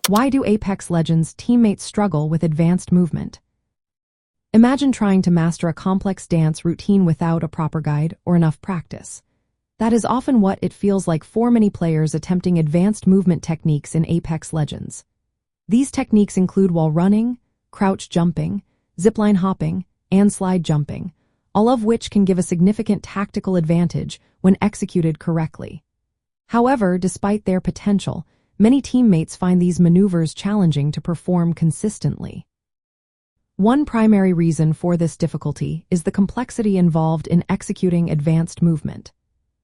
Why do Apex Legends teammates struggle with advanced movement? Imagine trying to master a complex dance routine without a proper guide or enough practice. That is often what it feels like for many players attempting advanced movement techniques in Apex Legends. These techniques include wall running, crouch jumping, zipline hopping, and slide jumping, all of which can give a significant tactical advantage when executed correctly. However, despite their potential, many teammates find these maneuvers challenging to perform consistently. One primary reason for this difficulty is the complexity involved in executing advanced movement.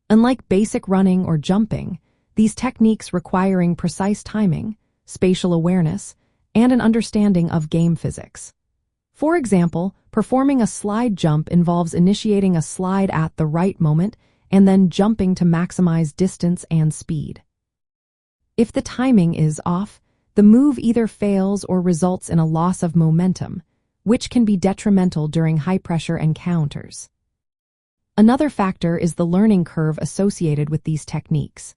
Unlike basic running or jumping, these techniques requiring precise timing, spatial awareness, and an understanding of game physics. For example, performing a slide jump involves initiating a slide at the right moment and then jumping to maximize distance and speed. If the timing is off, the move either fails or results in a loss of momentum, which can be detrimental during high-pressure encounters. Another factor is the learning curve associated with these techniques.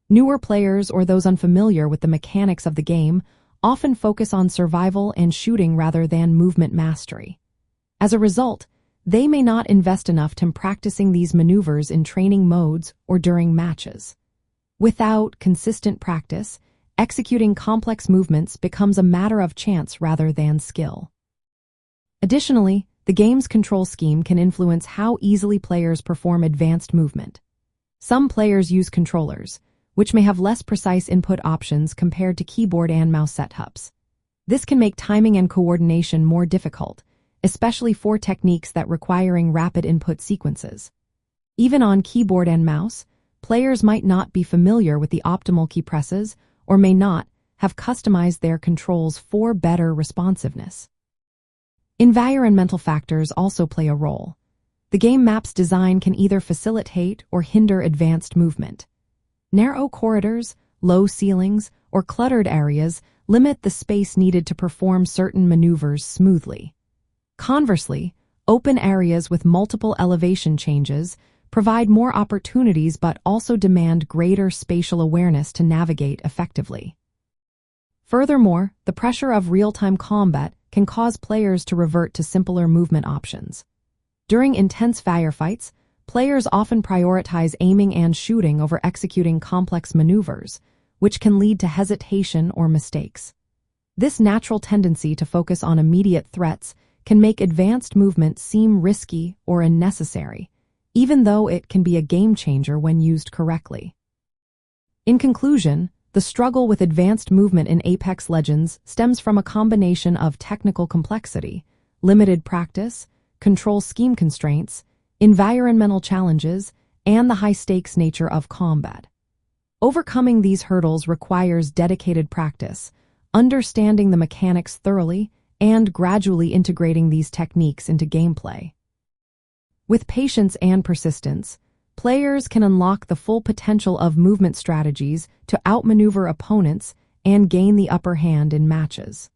Newer players or those unfamiliar with the mechanics of the game often focus on survival and shooting rather than movement mastery. As a result, they may not invest enough time practicing these maneuvers in training modes or during matches. Without consistent practice, executing complex movements becomes a matter of chance rather than skill. Additionally, the game's control scheme can influence how easily players perform advanced movement. Some players use controllers, which may have less precise input options compared to keyboard and mouse setups. This can make timing and coordination more difficult, especially for techniques that requiring rapid input sequences. Even on keyboard and mouse, players might not be familiar with the optimal key presses or may not have customized their controls for better responsiveness. Environmental factors also play a role. The game map's design can either facilitate or hinder advanced movement. Narrow corridors, low ceilings, or cluttered areas limit the space needed to perform certain maneuvers smoothly. Conversely, open areas with multiple elevation changes provide more opportunities but also demand greater spatial awareness to navigate effectively. Furthermore, the pressure of real-time combat can cause players to revert to simpler movement options. During intense firefights, players often prioritize aiming and shooting over executing complex maneuvers, which can lead to hesitation or mistakes. This natural tendency to focus on immediate threats can make advanced movement seem risky or unnecessary, even though it can be a game changer when used correctly. In conclusion, the struggle with advanced movement in Apex Legends stems from a combination of technical complexity, limited practice, control scheme constraints, environmental challenges, and the high-stakes nature of combat. Overcoming these hurdles requires dedicated practice, understanding the mechanics thoroughly, and gradually integrating these techniques into gameplay. With patience and persistence, players can unlock the full potential of movement strategies to outmaneuver opponents and gain the upper hand in matches.